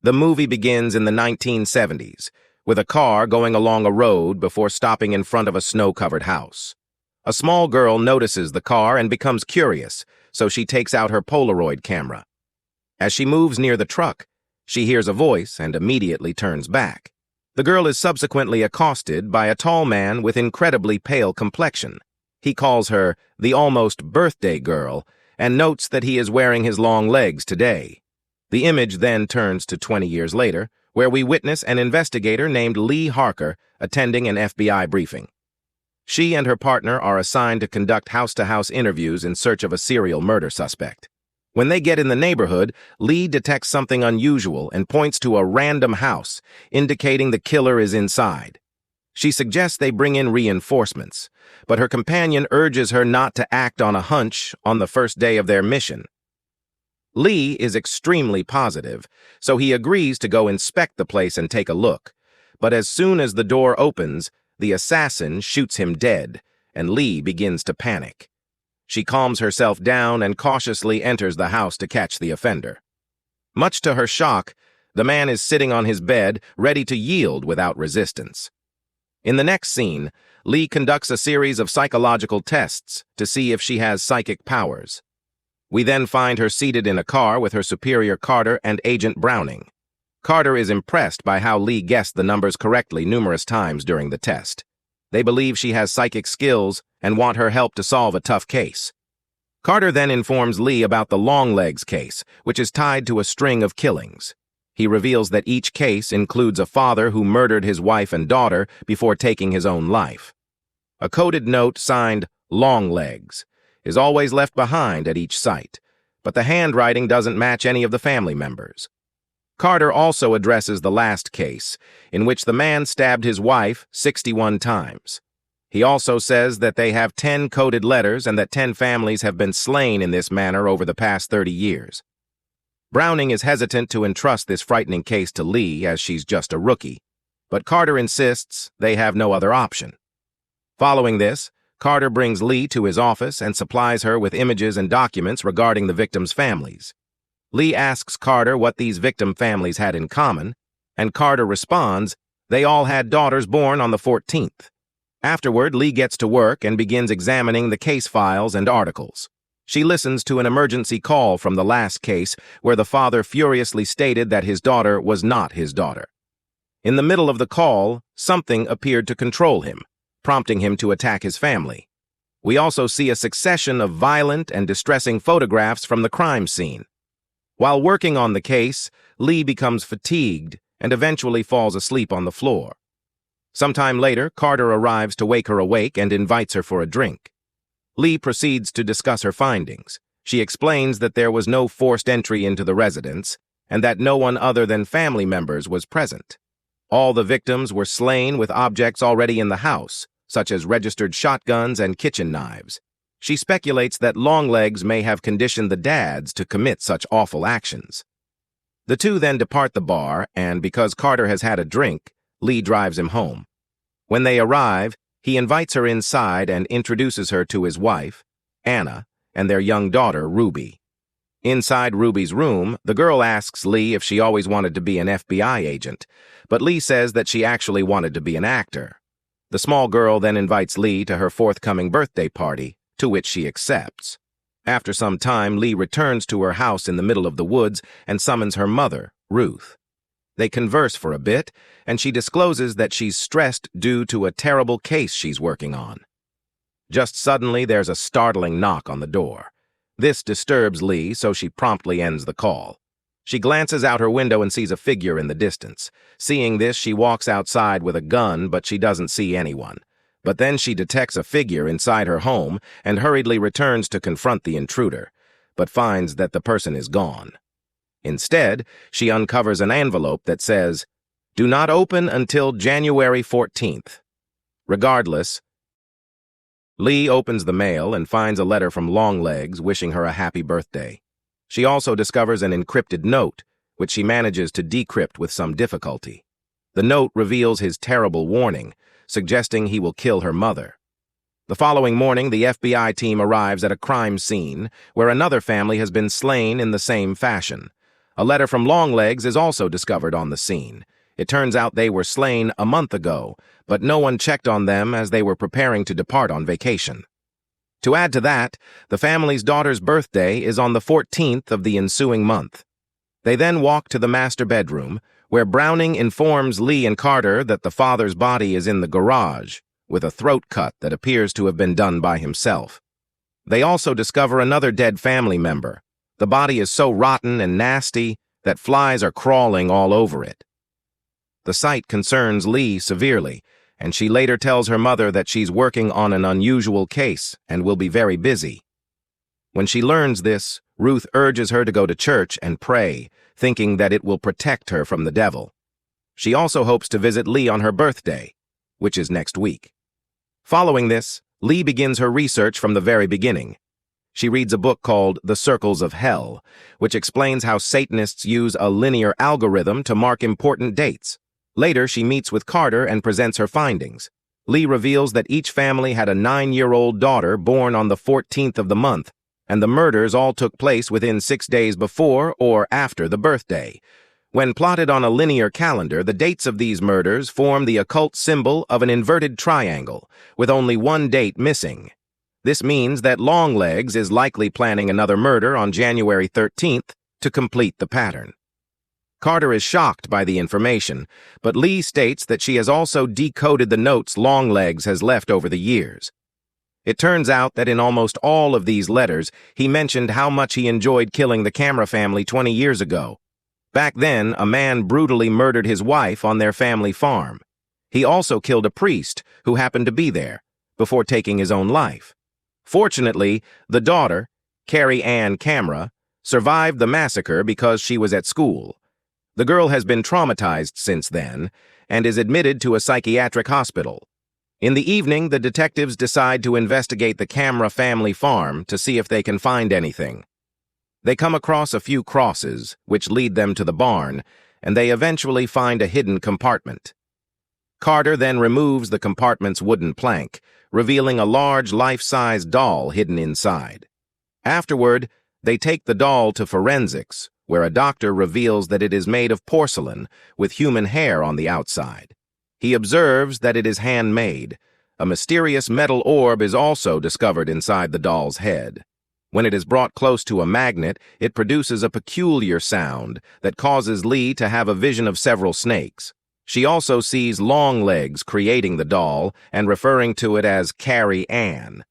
The movie begins in the 1970s, with a car going along a road before stopping in front of a snow-covered house. A small girl notices the car and becomes curious, so she takes out her Polaroid camera. As she moves near the truck, she hears a voice and immediately turns back. The girl is subsequently accosted by a tall man with incredibly pale complexion. He calls her the almost birthday girl and notes that he is wearing his long legs today. The image then turns to 20 years later, where we witness an investigator named Lee Harker attending an FBI briefing. She and her partner are assigned to conduct house-to-house interviews in search of a serial murder suspect. When they get in the neighborhood, Lee detects something unusual and points to a random house, indicating the killer is inside. She suggests they bring in reinforcements, but her companion urges her not to act on a hunch on the first day of their mission. Lee is extremely positive, so he agrees to go inspect the place and take a look. But as soon as the door opens, the assassin shoots him dead, and Lee begins to panic. She calms herself down and cautiously enters the house to catch the offender. Much to her shock, the man is sitting on his bed, ready to yield without resistance. In the next scene, Lee conducts a series of psychological tests to see if she has psychic powers. We then find her seated in a car with her superior Carter and Agent Browning. Carter is impressed by how Lee guessed the numbers correctly numerous times during the test. They believe she has psychic skills and want her help to solve a tough case. Carter then informs Lee about the Longlegs case, which is tied to a string of killings. He reveals that each case includes a father who murdered his wife and daughter before taking his own life. A coded note signed Longlegs is always left behind at each site, but the handwriting doesn't match any of the family members. Carter also addresses the last case, in which the man stabbed his wife 61 times. He also says that they have 10 coded letters and that 10 families have been slain in this manner over the past 30 years. Browning is hesitant to entrust this frightening case to Lee as she's just a rookie, but Carter insists they have no other option. Following this, Carter brings Lee to his office and supplies her with images and documents regarding the victims' families. Lee asks Carter what these victim families had in common, and Carter responds, they all had daughters born on the 14th. Afterward, Lee gets to work and begins examining the case files and articles. She listens to an emergency call from the last case where the father furiously stated that his daughter was not his daughter. In the middle of the call, something appeared to control him, prompting him to attack his family. We also see a succession of violent and distressing photographs from the crime scene. While working on the case, Lee becomes fatigued and eventually falls asleep on the floor. Sometime later, Carter arrives to wake her awake and invites her for a drink. Lee proceeds to discuss her findings. She explains that there was no forced entry into the residence and that no one other than family members was present. All the victims were slain with objects already in the house, such as registered shotguns and kitchen knives. She speculates that Longlegs may have conditioned the dads to commit such awful actions. The two then depart the bar, and because Carter has had a drink, Lee drives him home. When they arrive, he invites her inside and introduces her to his wife, Anna, and their young daughter, Ruby. Inside Ruby's room, the girl asks Lee if she always wanted to be an FBI agent, but Lee says that she actually wanted to be an actor. The small girl then invites Lee to her forthcoming birthday party, to which she accepts. After some time, Lee returns to her house in the middle of the woods and summons her mother, Ruth. They converse for a bit, and she discloses that she's stressed due to a terrible case she's working on. Just suddenly, there's a startling knock on the door. This disturbs Lee, so she promptly ends the call. She glances out her window and sees a figure in the distance. Seeing this, she walks outside with a gun, but she doesn't see anyone. But then she detects a figure inside her home and hurriedly returns to confront the intruder, but finds that the person is gone. Instead, she uncovers an envelope that says, "Do not open until January 14th. Regardless, Lee opens the mail and finds a letter from Longlegs wishing her a happy birthday. She also discovers an encrypted note, which she manages to decrypt with some difficulty. The note reveals his terrible warning, suggesting he will kill her mother. The following morning, the FBI team arrives at a crime scene where another family has been slain in the same fashion. A letter from Longlegs is also discovered on the scene. It turns out they were slain a month ago, but no one checked on them as they were preparing to depart on vacation. To add to that, the family's daughter's birthday is on the 14th of the ensuing month. They then walk to the master bedroom, where Browning informs Lee and Carter that the father's body is in the garage, with a throat cut that appears to have been done by himself. They also discover another dead family member. The body is so rotten and nasty that flies are crawling all over it. The sight concerns Lee severely, and she later tells her mother that she's working on an unusual case and will be very busy. When she learns this, Ruth urges her to go to church and pray, thinking that it will protect her from the devil. She also hopes to visit Lee on her birthday, which is next week. Following this, Lee begins her research from the very beginning. She reads a book called The Circles of Hell, which explains how Satanists use a linear algorithm to mark important dates. Later, she meets with Carter and presents her findings. Lee reveals that each family had a 9-year-old daughter born on the 14th of the month, and the murders all took place within 6 days before or after the birthday. When plotted on a linear calendar, the dates of these murders form the occult symbol of an inverted triangle, with only one date missing. This means that Longlegs is likely planning another murder on January 13th to complete the pattern. Carter is shocked by the information, but Lee states that she has also decoded the notes Longlegs has left over the years. It turns out that in almost all of these letters, he mentioned how much he enjoyed killing the Camera family 20 years ago. Back then, a man brutally murdered his wife on their family farm. He also killed a priest who happened to be there, before taking his own life. Fortunately, the daughter, Carrie Ann Camera, survived the massacre because she was at school. The girl has been traumatized since then and is admitted to a psychiatric hospital. In the evening, the detectives decide to investigate the Camera family farm to see if they can find anything. They come across a few crosses, which lead them to the barn, and they eventually find a hidden compartment. Carter then removes the compartment's wooden plank, revealing a large life-size doll hidden inside. Afterward, they take the doll to forensics, where a doctor reveals that it is made of porcelain with human hair on the outside. He observes that it is handmade. A mysterious metal orb is also discovered inside the doll's head. When it is brought close to a magnet, it produces a peculiar sound that causes Lee to have a vision of several snakes. She also sees Longlegs creating the doll and referring to it as Carrie Ann.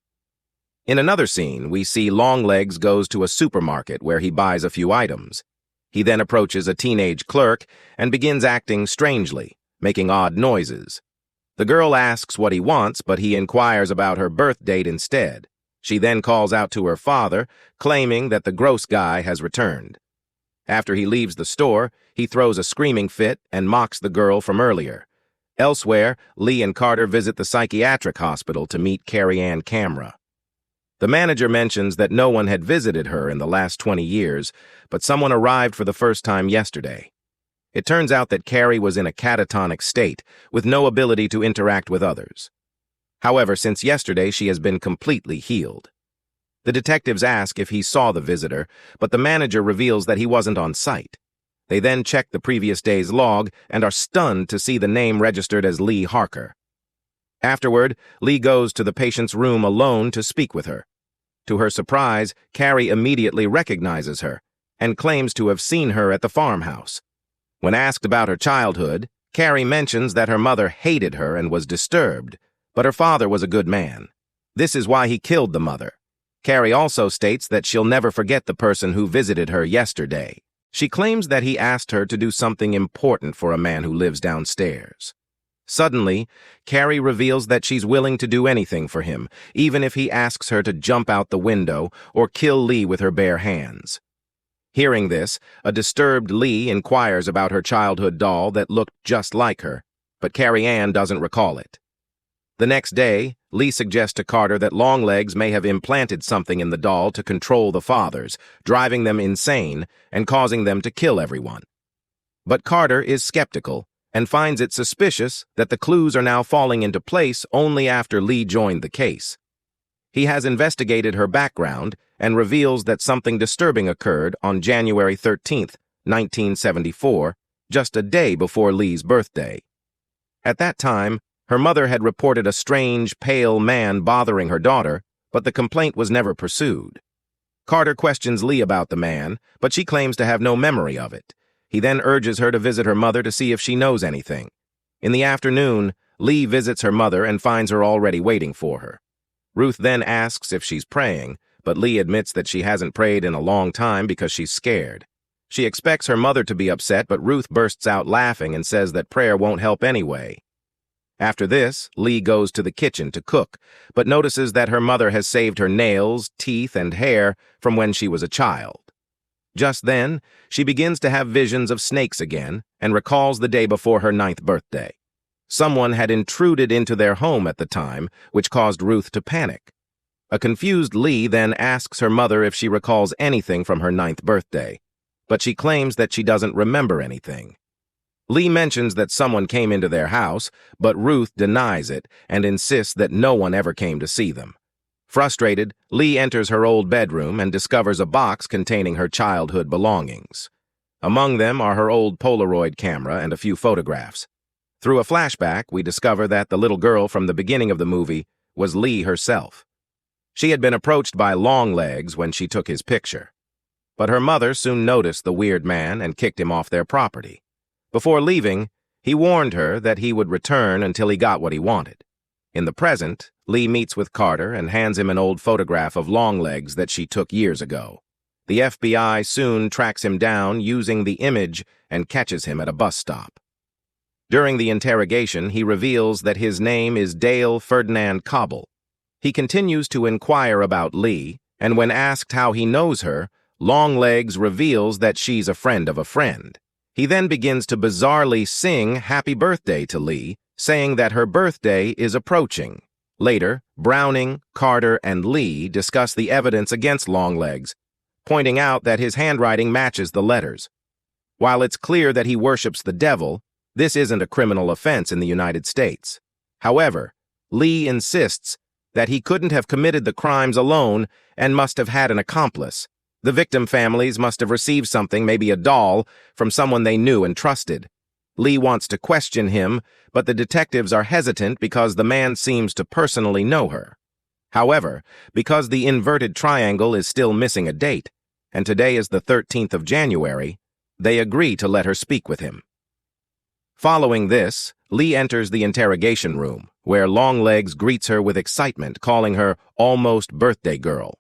In another scene, we see Longlegs goes to a supermarket where he buys a few items. He then approaches a teenage clerk and begins acting strangely, making odd noises. The girl asks what he wants, but he inquires about her birth date instead. She then calls out to her father, claiming that the gross guy has returned. After he leaves the store, he throws a screaming fit and mocks the girl from earlier. Elsewhere, Lee and Carter visit the psychiatric hospital to meet Carrie Ann Camera. The manager mentions that no one had visited her in the last 20 years, but someone arrived for the first time yesterday. It turns out that Carrie was in a catatonic state, with no ability to interact with others. However, since yesterday, she has been completely healed. The detectives ask if he saw the visitor, but the manager reveals that he wasn't on site. They then check the previous day's log and are stunned to see the name registered as Lee Harker. Afterward, Lee goes to the patient's room alone to speak with her. To her surprise, Carrie immediately recognizes her and claims to have seen her at the farmhouse. When asked about her childhood, Carrie mentions that her mother hated her and was disturbed, but her father was a good man. This is why he killed the mother. Carrie also states that she'll never forget the person who visited her yesterday. She claims that he asked her to do something important for a man who lives downstairs. Suddenly, Carrie reveals that she's willing to do anything for him, even if he asks her to jump out the window or kill Lee with her bare hands. Hearing this, a disturbed Lee inquires about her childhood doll that looked just like her, but Carrie Ann doesn't recall it. The next day, Lee suggests to Carter that Longlegs may have implanted something in the doll to control the fathers, driving them insane and causing them to kill everyone. But Carter is skeptical and finds it suspicious that the clues are now falling into place only after Lee joined the case. He has investigated her background and reveals that something disturbing occurred on January 13th, 1974, just a day before Lee's birthday. At that time, her mother had reported a strange, pale man bothering her daughter, but the complaint was never pursued. Carter questions Lee about the man, but she claims to have no memory of it. He then urges her to visit her mother to see if she knows anything. In the afternoon, Lee visits her mother and finds her already waiting for her. Ruth then asks if she's praying, but Lee admits that she hasn't prayed in a long time because she's scared. She expects her mother to be upset, but Ruth bursts out laughing and says that prayer won't help anyway. After this, Lee goes to the kitchen to cook, but notices that her mother has saved her nails, teeth, and hair from when she was a child. Just then, she begins to have visions of snakes again and recalls the day before her 9th birthday. Someone had intruded into their home at the time, which caused Ruth to panic. A confused Lee then asks her mother if she recalls anything from her 9th birthday, but she claims that she doesn't remember anything. Lee mentions that someone came into their house, but Ruth denies it and insists that no one ever came to see them. Frustrated, Lee enters her old bedroom and discovers a box containing her childhood belongings. Among them are her old Polaroid camera and a few photographs. Through a flashback, we discover that the little girl from the beginning of the movie was Lee herself. She had been approached by Longlegs when she took his picture. But her mother soon noticed the weird man and kicked him off their property. Before leaving, he warned her that he would return until he got what he wanted. In the present, Lee meets with Carter and hands him an old photograph of Longlegs that she took years ago. The FBI soon tracks him down using the image and catches him at a bus stop. During the interrogation, he reveals that his name is Dale Ferdinand Cobble. He continues to inquire about Lee, and when asked how he knows her, Longlegs reveals that she's a friend of a friend. He then begins to bizarrely sing Happy Birthday to Lee, saying that her birthday is approaching. Later, Browning, Carter, and Lee discuss the evidence against Longlegs, pointing out that his handwriting matches the letters. While it's clear that he worships the devil, this isn't a criminal offense in the United States. However, Lee insists that he couldn't have committed the crimes alone and must have had an accomplice. The victim families must have received something, maybe a doll, from someone they knew and trusted. Lee wants to question him, but the detectives are hesitant because the man seems to personally know her. However, because the inverted triangle is still missing a date, and today is the 13th of January, they agree to let her speak with him. Following this, Lee enters the interrogation room, where Longlegs greets her with excitement, calling her almost birthday girl.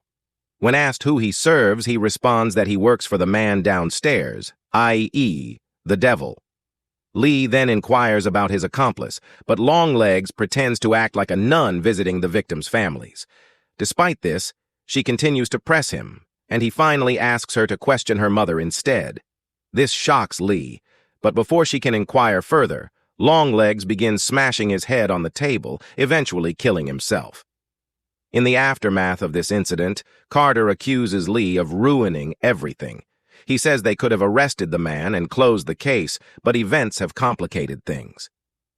When asked who he serves, he responds that he works for the man downstairs, i.e., the devil. Lee then inquires about his accomplice, but Longlegs pretends to act like a nun visiting the victims' families. Despite this, she continues to press him, and he finally asks her to question her mother instead. This shocks Lee, but before she can inquire further, Longlegs begins smashing his head on the table, eventually killing himself. In the aftermath of this incident, Carter accuses Lee of ruining everything. He says they could have arrested the man and closed the case, but events have complicated things.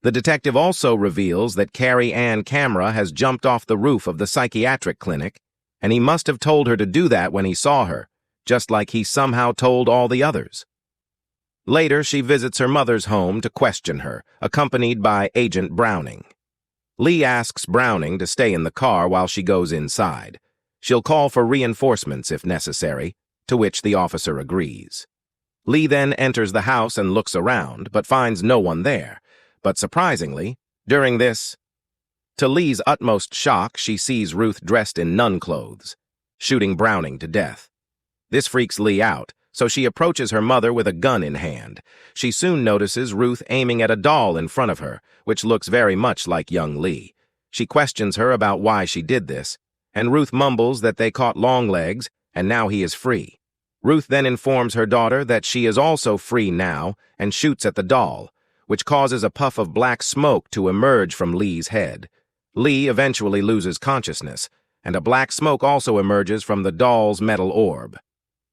The detective also reveals that Carrie Ann Camera has jumped off the roof of the psychiatric clinic, and he must have told her to do that when he saw her, just like he somehow told all the others. Later, she visits her mother's home to question her, accompanied by Agent Browning. Lee asks Browning to stay in the car while she goes inside. She'll call for reinforcements if necessary, to which the officer agrees. Lee then enters the house and looks around, but finds no one there. But surprisingly, during this, to Lee's utmost shock, she sees Ruth dressed in nun clothes, shooting Browning to death. This freaks Lee out, so she approaches her mother with a gun in hand. She soon notices Ruth aiming at a doll in front of her, which looks very much like young Lee. She questions her about why she did this, and Ruth mumbles that they caught Longlegs, and now he is free. Ruth then informs her daughter that she is also free now and shoots at the doll, which causes a puff of black smoke to emerge from Lee's head. Lee eventually loses consciousness, and a black smoke also emerges from the doll's metal orb.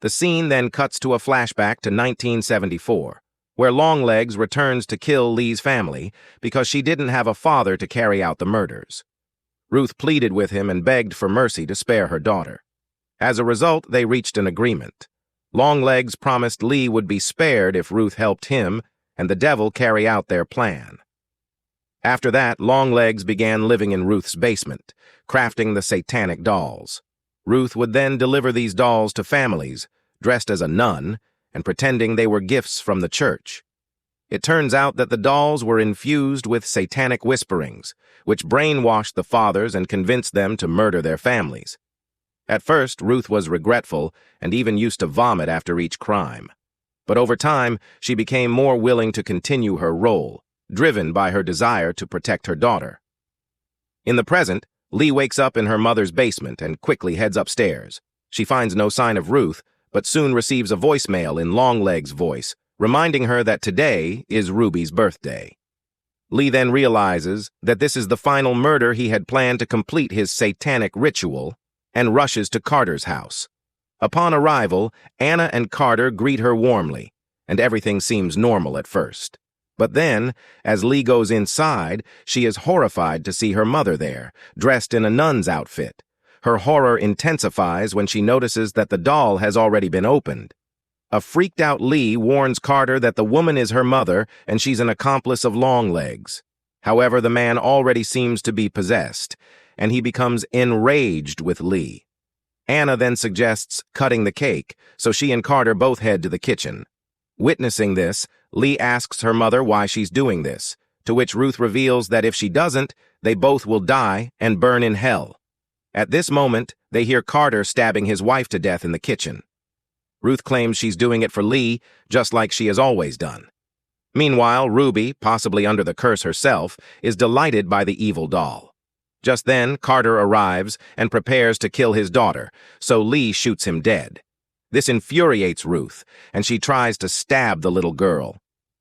The scene then cuts to a flashback to 1974, where Longlegs returns to kill Lee's family because she didn't have a father to carry out the murders. Ruth pleaded with him and begged for mercy to spare her daughter. As a result, they reached an agreement. Longlegs promised Lee would be spared if Ruth helped him and the devil carry out their plan. After that, Longlegs began living in Ruth's basement, crafting the satanic dolls. Ruth would then deliver these dolls to families, dressed as a nun, and pretending they were gifts from the church. It turns out that the dolls were infused with satanic whisperings, which brainwashed the fathers and convinced them to murder their families. At first, Ruth was regretful and even used to vomit after each crime. But over time, she became more willing to continue her role, driven by her desire to protect her daughter. In the present, Lee wakes up in her mother's basement and quickly heads upstairs. She finds no sign of Ruth, but soon receives a voicemail in Longlegs' voice, reminding her that today is Ruby's birthday. Lee then realizes that this is the final murder he had planned to complete his satanic ritual, and rushes to Carter's house. Upon arrival, Anna and Carter greet her warmly, and everything seems normal at first. But then, as Lee goes inside, she is horrified to see her mother there, dressed in a nun's outfit. Her horror intensifies when she notices that the doll has already been opened. A freaked-out Lee warns Carter that the woman is her mother and she's an accomplice of Longlegs. However, the man already seems to be possessed, and he becomes enraged with Lee. Anna then suggests cutting the cake, so she and Carter both head to the kitchen. Witnessing this, Lee asks her mother why she's doing this, to which Ruth reveals that if she doesn't, they both will die and burn in hell. At this moment, they hear Carter stabbing his wife to death in the kitchen. Ruth claims she's doing it for Lee, just like she has always done. Meanwhile, Ruby, possibly under the curse herself, is delighted by the evil doll. Just then, Carter arrives and prepares to kill his daughter, so Lee shoots him dead. This infuriates Ruth, and she tries to stab the little girl.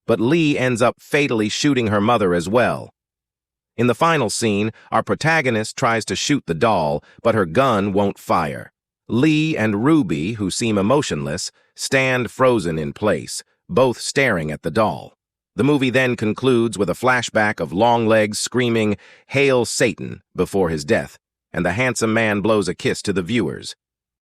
But Lee ends up fatally shooting her mother as well. In the final scene, our protagonist tries to shoot the doll, but her gun won't fire. Lee and Ruby, who seem emotionless, stand frozen in place, both staring at the doll. The movie then concludes with a flashback of Longlegs screaming, "Hail Satan," before his death, and the handsome man blows a kiss to the viewers.